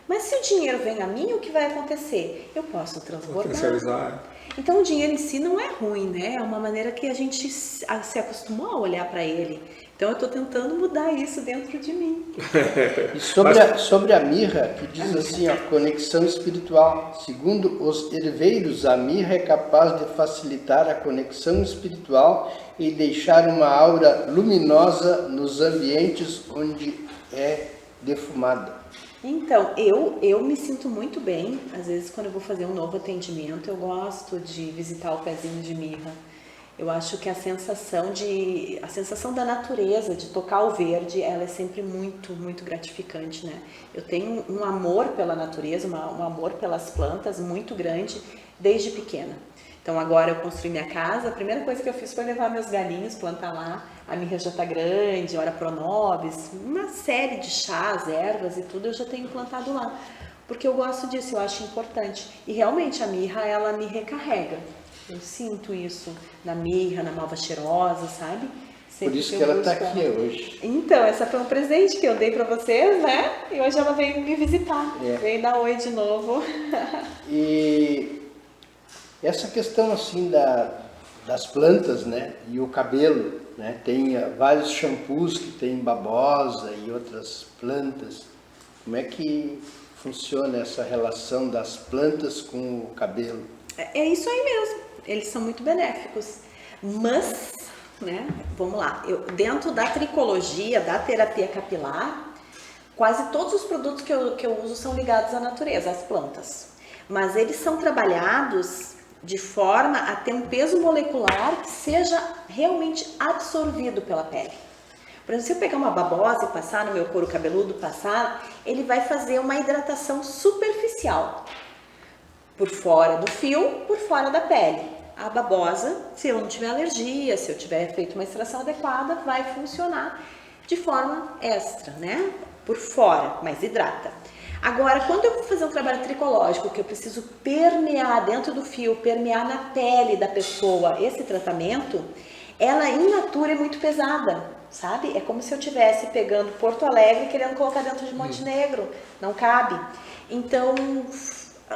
Mas se o dinheiro vem a mim, o que vai acontecer? Eu posso transbordar. Então o dinheiro em si não é ruim, né? É uma maneira que a gente se acostumou a olhar para ele. Então eu estou tentando mudar isso dentro de mim.
E sobre a mirra, que diz assim, ó, conexão espiritual. Segundo os herveiros, a mirra é capaz de facilitar a conexão espiritual e deixar uma aura luminosa nos ambientes onde é defumada.
Então, eu me sinto muito bem. Às vezes, quando eu vou fazer um novo atendimento, eu gosto de visitar o pezinho de mirra. Eu acho que a sensação da natureza, de tocar o verde, ela é sempre muito, muito gratificante, né? Eu tenho um amor pela natureza, um amor pelas plantas muito grande desde pequena. Então agora eu construí minha casa, a primeira coisa que eu fiz foi levar meus galinhos, plantar lá. A mirra já está grande, ora pronobis, uma série de chás, ervas e tudo eu já tenho plantado lá. Porque eu gosto disso, eu acho importante. E realmente a mirra, ela me recarrega. Eu sinto isso na mirra, na malva cheirosa, sabe?
Sempre por isso que ela está aqui hoje.
Então, essa foi um presente que eu dei para vocês, né? E hoje ela veio me visitar, veio dar oi de novo.
E essa questão assim das plantas, né? E o cabelo, né? Tem vários shampoos que tem babosa e outras plantas. Como é que funciona essa relação das plantas com o cabelo?
É isso aí mesmo. Eles são muito benéficos, mas né? Vamos lá. Dentro da tricologia, da terapia capilar, quase todos os produtos que eu uso são ligados à natureza, às plantas. Mas eles são trabalhados de forma a ter um peso molecular que seja realmente absorvido pela pele. Por exemplo, se eu pegar uma babosa e passar no meu couro cabeludo, ele vai fazer uma hidratação superficial. Por fora do fio, por fora da pele. A babosa, se eu não tiver alergia, se eu tiver feito uma extração adequada, vai funcionar de forma extra, né? Por fora, mas hidrata. Agora, quando eu vou fazer um trabalho tricológico, que eu preciso permear dentro do fio, permear na pele da pessoa esse tratamento, ela in natura é muito pesada, sabe? É como se eu estivesse pegando Porto Alegre e querendo colocar dentro de Montenegro. Não cabe. Então,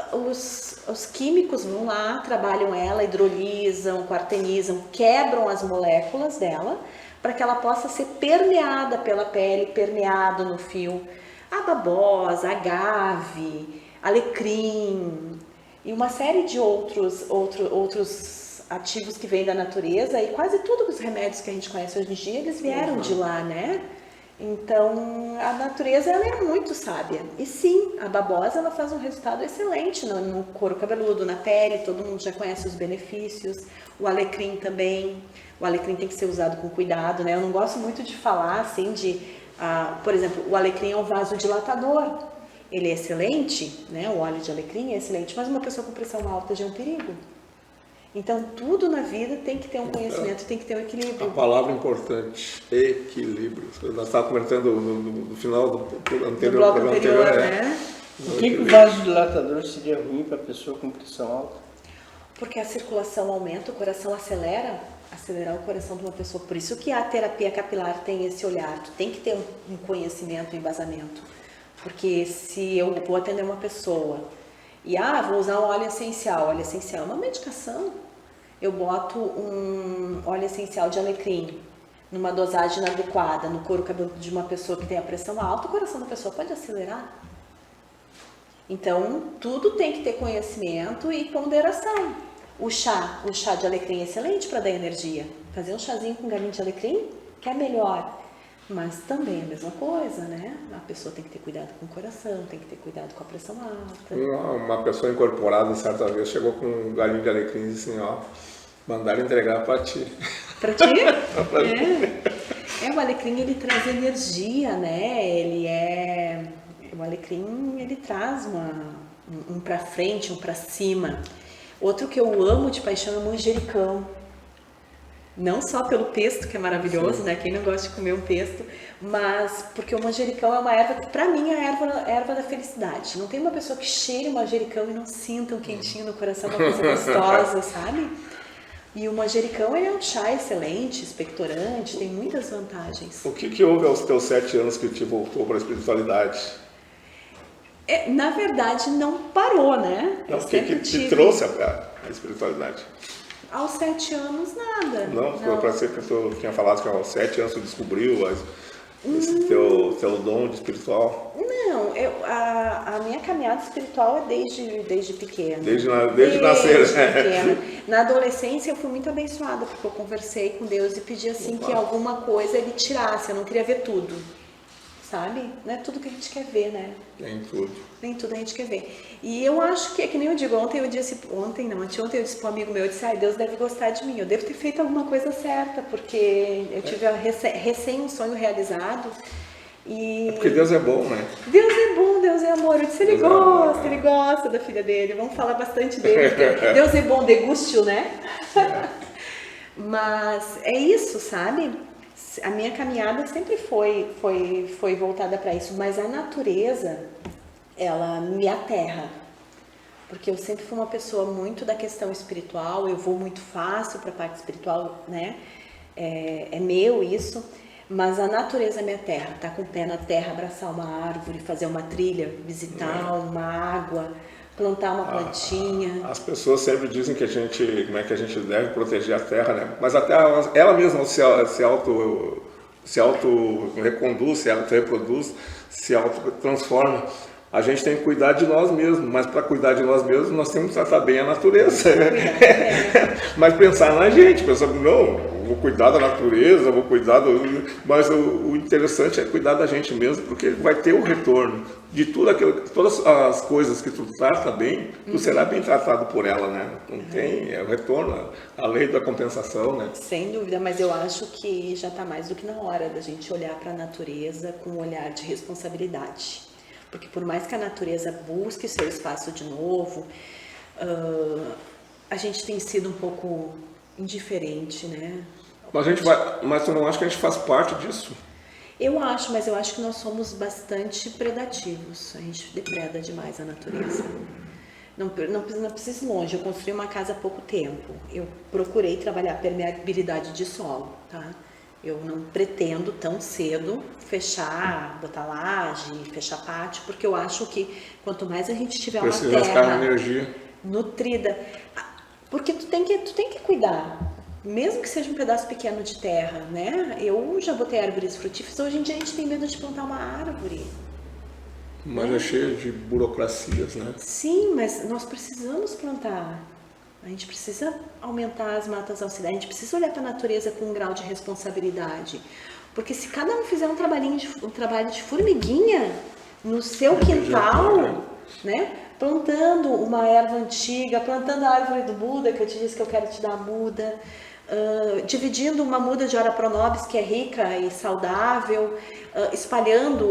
os químicos vão lá, trabalham ela, hidrolisam, quartenizam, quebram as moléculas dela, para que ela possa ser permeada pela pele, permeado no fio. A babosa, agave, alecrim e uma série de outros ativos que vêm da natureza, e quase todos os remédios que a gente conhece hoje em dia, eles vieram de lá, né? Então, a natureza, ela é muito sábia. E sim, a babosa, ela faz um resultado excelente no couro cabeludo, na pele, todo mundo já conhece os benefícios. O alecrim também. O alecrim tem que ser usado com cuidado, né? Eu não gosto muito de falar, assim, por exemplo, o alecrim é um vasodilatador. Ele é excelente, né? O óleo de alecrim é excelente, mas uma pessoa com pressão alta já é um perigo. Então, tudo na vida tem que ter um conhecimento, tem que ter um equilíbrio.
A palavra importante, equilíbrio. Nós estávamos comentando no final do
bloco anterior, né?
Por que o vasodilatador seria ruim para a pessoa com pressão alta?
Porque a circulação aumenta, o coração acelerar o coração de uma pessoa. Por isso que a terapia capilar tem esse olhar. Tu tem que ter um conhecimento, um embasamento. Porque se eu vou atender uma pessoa e vou usar um óleo essencial. Óleo essencial é uma medicação. Eu boto um óleo essencial de alecrim numa dosagem adequada no couro cabeludo de uma pessoa que tem a pressão alta, o coração da pessoa pode acelerar. Então, tudo tem que ter conhecimento e ponderação. O chá de alecrim é excelente para dar energia. Fazer um chazinho com galinha de alecrim, que é melhor. Mas também é a mesma coisa, né? A pessoa tem que ter cuidado com o coração, tem que ter cuidado com a pressão alta.
Uma pessoa incorporada, certa vez, chegou com um galinho de alecrim e disse assim, mandaram entregar para ti.
Para ti? O alecrim, ele traz energia, né? O alecrim, ele traz um para frente, um para cima. Outro que eu amo de paixão é o manjericão. Não só pelo pesto, que é maravilhoso, sim, né? Quem não gosta de comer um pesto, mas porque o manjericão é uma erva que, pra mim, é a erva da felicidade. Não tem uma pessoa que cheire o manjericão e não sinta um quentinho no coração, uma coisa gostosa, sabe? E o manjericão, ele é um chá excelente, expectorante, tem muitas vantagens.
O que houve aos teus 7 anos que te voltou para a espiritualidade?
Na verdade, não parou, né?
Não, o que te trouxe a espiritualidade?
Aos 7 anos, nada.
Não. Parece que tu tinha falado que aos 7 anos tu descobriu esse teu dom de espiritual.
Não, a minha caminhada espiritual é desde pequena.
Desde nascer.
Pequena. Na adolescência eu fui muito abençoada, porque eu conversei com Deus e pedi assim que alguma coisa ele tirasse. Eu não queria ver tudo, sabe? Não é tudo que a gente quer ver, né? Nem tudo a gente quer ver. E eu acho que nem eu digo, anteontem eu disse para um amigo meu, eu disse, Deus deve gostar de mim, eu devo ter feito alguma coisa certa, porque eu tive recém um sonho realizado. E...
Porque Deus é bom, né?
Deus é bom, Deus é amor. Eu disse, ele gosta da filha dele, vamos falar bastante dele, porque Deus é bom, degústio, né? Mas é isso, sabe? A minha caminhada sempre foi voltada para isso, mas a natureza, ela me aterra, porque eu sempre fui uma pessoa muito da questão espiritual, eu vou muito fácil para a parte espiritual, né? É meu isso, mas a natureza me aterra, tá com o pé na terra, abraçar uma árvore, fazer uma trilha, visitar uma água, plantar uma plantinha.
As pessoas sempre dizem que a gente deve proteger a terra, né? Mas a terra, ela mesma se auto reconduz, se reproduz, se auto transforma. A gente tem que cuidar de nós mesmos, mas para cuidar de nós mesmos nós temos que tratar bem a natureza. Mas pensar na gente, pensar, não, vou cuidar da natureza, vou cuidar mas o interessante é cuidar da gente mesmo, porque vai ter o retorno de tudo aquilo, todas as coisas que tu trata bem, tu será bem tratado por ela, né? Não tem, é o retorno, a lei da compensação, né?
Sem dúvida, mas eu acho que já está mais do que na hora da gente olhar para a natureza com um olhar de responsabilidade. Porque por mais que a natureza busque seu espaço de novo, a gente tem sido um pouco indiferente, né?
Mas tu não acha que a gente faz parte disso?
Eu acho, mas eu acho que nós somos bastante predativos. A gente depreda demais a natureza. Não precisa ir longe. Eu construí uma casa há pouco tempo. Eu procurei trabalhar permeabilidade de solo, tá? Eu não pretendo tão cedo fechar, botar laje, fechar pátio, porque eu acho que quanto mais a gente tiver uma terra
energia
nutrida, porque tu tem que cuidar. Mesmo que seja um pedaço pequeno de terra, né? Eu já botei árvores frutíferas, hoje em dia a gente tem medo de plantar uma árvore.
Mas é cheio de burocracias, né?
Sim, mas nós precisamos plantar. A gente precisa aumentar as matas auxiliares, a gente precisa olhar para a natureza com um grau de responsabilidade. Porque se cada um fizer um trabalho de formiguinha no seu quintal, né? Plantando uma erva antiga, plantando a árvore do Buda, que eu te disse que eu quero te dar a muda, dividindo uma muda de Ora Pro Nobis, que é rica e saudável, espalhando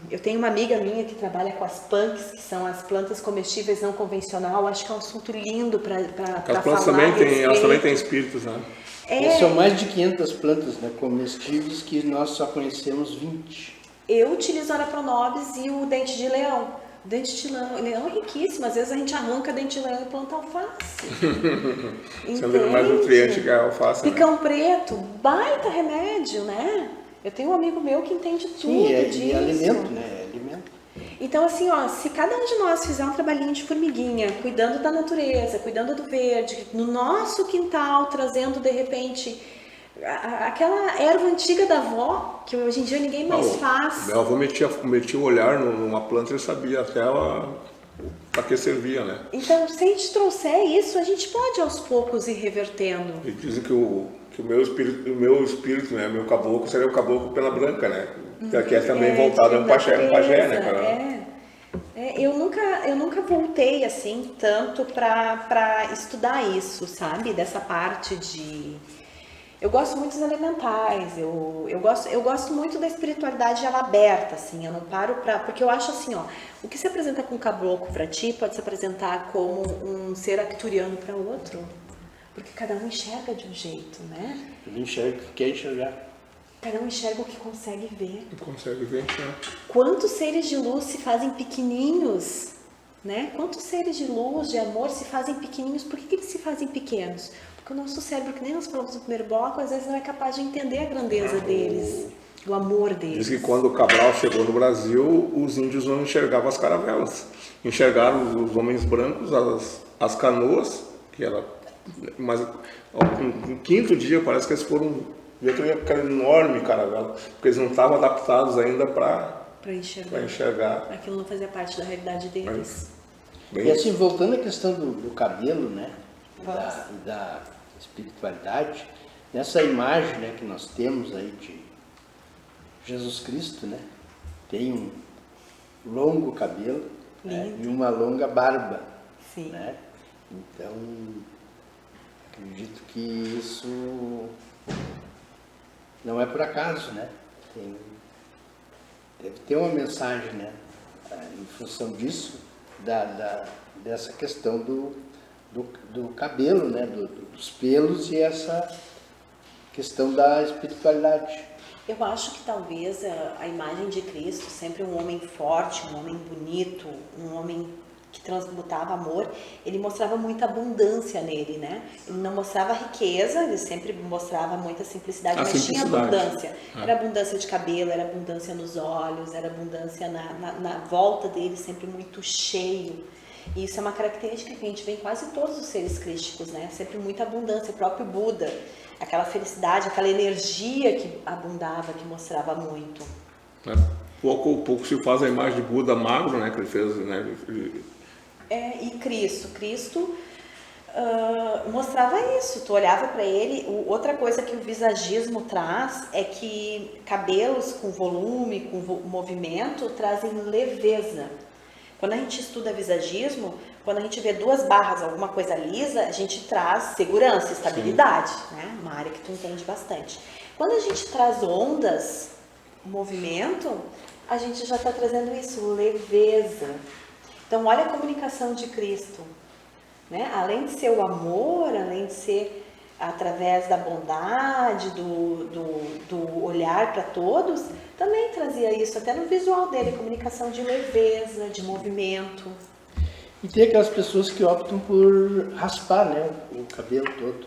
Eu tenho uma amiga minha que trabalha com as punks, que são as plantas comestíveis não convencional. Acho que é um assunto lindo para falar.
Elas também têm espíritos, né?
São mais de 500 plantas, né, comestíveis, que nós só conhecemos 20.
Eu utilizo Ora Pro Nobis e o dente de leão. O dente de leão é riquíssimo. Às vezes a gente arranca dente de leão e planta alface.
Sendo mais nutriente que a alface.
Picão preto, baita remédio, né? Eu tenho um amigo meu que entende tudo disso.
E alimento, né? É alimento.
Então, assim, ó, se cada um de nós fizer um trabalhinho de formiguinha, cuidando da natureza, cuidando do verde, no nosso quintal, trazendo, de repente, aquela erva antiga da avó, que hoje em dia ninguém mais faz.
Meu avô metia o olhar numa planta e sabia até para que servia, né?
Então, se a gente trouxer isso, a gente pode aos poucos ir revertendo.
E dizem que o meu espírito, né, meu caboclo, seria o caboclo pela branca, né? Que é também voltado a um pajé, né, cara?
Eu nunca voltei assim tanto para estudar isso, sabe? Dessa parte de... Eu gosto muito dos elementais, eu gosto muito da espiritualidade ela aberta, assim, eu não paro porque eu acho assim, ó, o que se apresenta com caboclo para ti pode se apresentar como um ser arcturiano para outro, porque cada um enxerga de um jeito, né?
Ele enxerga o que quer enxergar.
Cada um enxerga o que consegue ver.
Consegue ver, né?
Quantos seres de luz se fazem pequenininhos, né? Quantos seres de luz, de amor se fazem pequenininhos? Por que eles se fazem pequenos? Porque o nosso cérebro, que nem nós falamos no primeiro bloco, às vezes não é capaz de entender a grandeza deles, o amor deles.
Diz que quando o Cabral chegou no Brasil, os índios não enxergavam as caravelas. Enxergaram os homens brancos, as canoas, que era... Mas no quinto dia parece que eles foram ver aquela enorme caravela, porque eles não estavam adaptados ainda para enxergar.
Aquilo não fazia parte da realidade deles.
E assim, voltando à questão do cabelo, né? E da espiritualidade, nessa imagem, né, que nós temos aí de Jesus Cristo, né? Tem um longo cabelo, né, e uma longa barba.
Sim.
Né? Então, acredito que isso não é por acaso, né? Deve ter uma mensagem, né? Em função disso, dessa questão do cabelo, né? Dos pelos e essa questão da espiritualidade.
Eu acho que talvez a imagem de Cristo, sempre um homem forte, um homem bonito, um homem que transmutava amor, ele mostrava muita abundância nele, né? Ele não mostrava riqueza, ele sempre mostrava muita simplicidade, mas tinha abundância. Era abundância de cabelo, era abundância nos olhos, era abundância na volta dele, sempre muito cheio. E isso é uma característica que a gente vê em quase todos os seres crísticos, né? Sempre muita abundância, o próprio Buda, aquela felicidade, aquela energia que abundava, que mostrava muito.
Pouco se faz a imagem de Buda magro, né? Que ele fez, né?
E Cristo Mostrava isso, tu olhava para ele. Outra coisa que o visagismo traz é que cabelos com volume, com movimento, trazem leveza. Quando a gente estuda visagismo, quando a gente vê 2 barras, alguma coisa lisa, a gente traz segurança, estabilidade, né? Uma área que tu entende bastante. Quando a gente traz ondas, movimento, a gente já está trazendo isso, leveza. Então, olha a comunicação de Cristo, né? Além de ser o amor, além de ser através da bondade, do olhar para todos, também trazia isso, até no visual dele, comunicação de leveza, de movimento.
E tem aquelas pessoas que optam por raspar, né, o cabelo todo.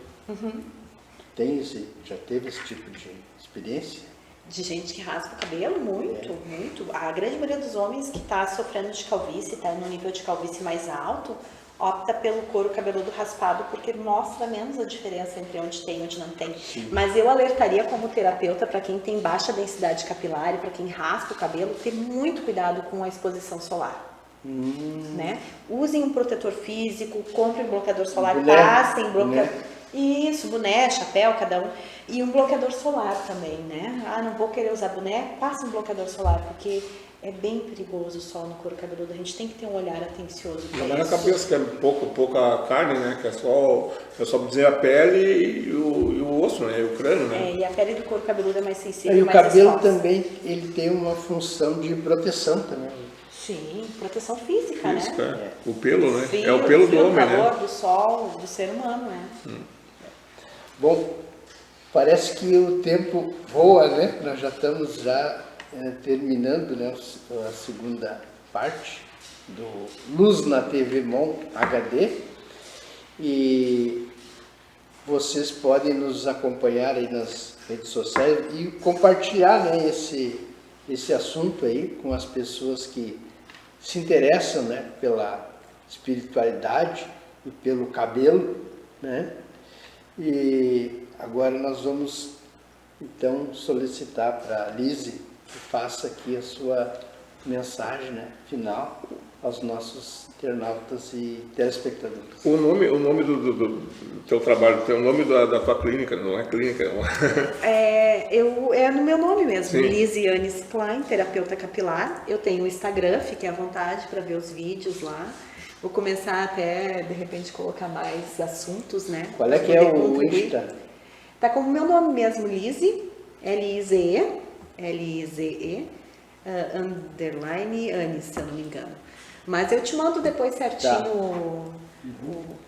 Já teve esse tipo de experiência?
De gente que raspa o cabelo? Muito, muito. A grande maioria dos homens que está sofrendo de calvície, está no nível de calvície mais alto, opta pelo couro cabeludo raspado porque mostra menos a diferença entre onde tem e onde não tem. Sim. Mas eu alertaria como terapeuta para quem tem baixa densidade capilar e para quem raspa o cabelo, ter muito cuidado com a exposição solar. Né? Usem um protetor físico, comprem um bloqueador solar, passem bloqueador. Isso, boné, chapéu, cada um. E um bloqueador solar também, né? Não vou querer usar boné, passe um bloqueador solar, porque é bem perigoso o sol no couro cabeludo. A gente tem que ter um olhar atencioso para isso.
Mas na cabeça, que é pouca carne, né? Que é só dizer a pele e o osso, né? E o crânio, né?
E a pele do couro cabeludo é mais sensível.
E o
mais
cabelo
exposta.
também, ele tem uma função de proteção também.
Sim, proteção física, né?
O pelo, né?
Frio,
é o pelo do homem,
calor,
né?
do sol, do ser humano, né?
Bom, parece que o tempo voa, né? Nós já estamos terminando, né, a segunda parte do Luz na TV Mon HD. E vocês podem nos acompanhar aí nas redes sociais e compartilhar, né, esse assunto aí com as pessoas que se interessam, né, pela espiritualidade e pelo cabelo, né? E agora nós vamos então solicitar para a Lise que faça aqui a sua mensagem, né, final aos nossos internautas e telespectadores.
O nome do teu trabalho, o nome da tua clínica, não é clínica?
É no meu nome mesmo,
Sim.
Lise Anis Klein, terapeuta capilar. Eu tenho o Instagram, fiquem à vontade para ver os vídeos lá. Vou começar até, de repente, colocar mais assuntos, né?
Qual é que é o Insta?
Tá como o meu nome mesmo, Lise, L-I-Z-E, underline Anis, se eu não me engano. Mas eu te mando depois certinho o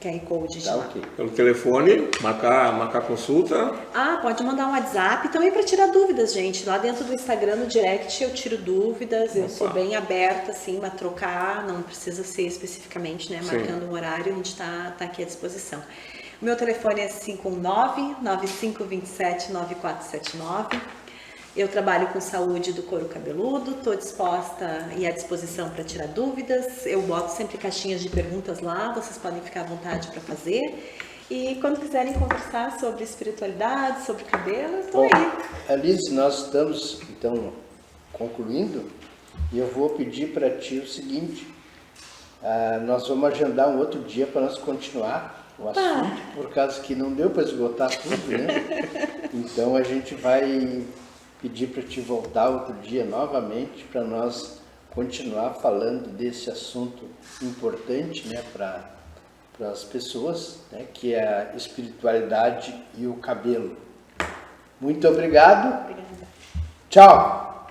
QR Code de lá.
Okay.
Pelo telefone, marcar consulta.
Pode mandar um WhatsApp também para tirar dúvidas, gente. Lá dentro do Instagram, no direct, eu tiro dúvidas. Eu sou bem aberta, assim, a trocar. Não precisa ser especificamente, né? Marcando um horário, a gente tá aqui à disposição. O meu telefone é 519-9527-9479. Eu trabalho com saúde do couro cabeludo, estou disposta e à disposição para tirar dúvidas. Eu boto sempre caixinhas de perguntas lá, vocês podem ficar à vontade para fazer. E quando quiserem conversar sobre espiritualidade, sobre cabelo, estou aí.
Alice, nós estamos então concluindo e eu vou pedir para ti o seguinte: nós vamos agendar um outro dia para nós continuar o assunto, por causa que não deu para esgotar tudo, né? Então a gente vai pedir para te voltar outro dia novamente para nós continuar falando desse assunto importante, né, para as pessoas, né, que é a espiritualidade e o cabelo. Muito obrigado.
Obrigada.
Tchau.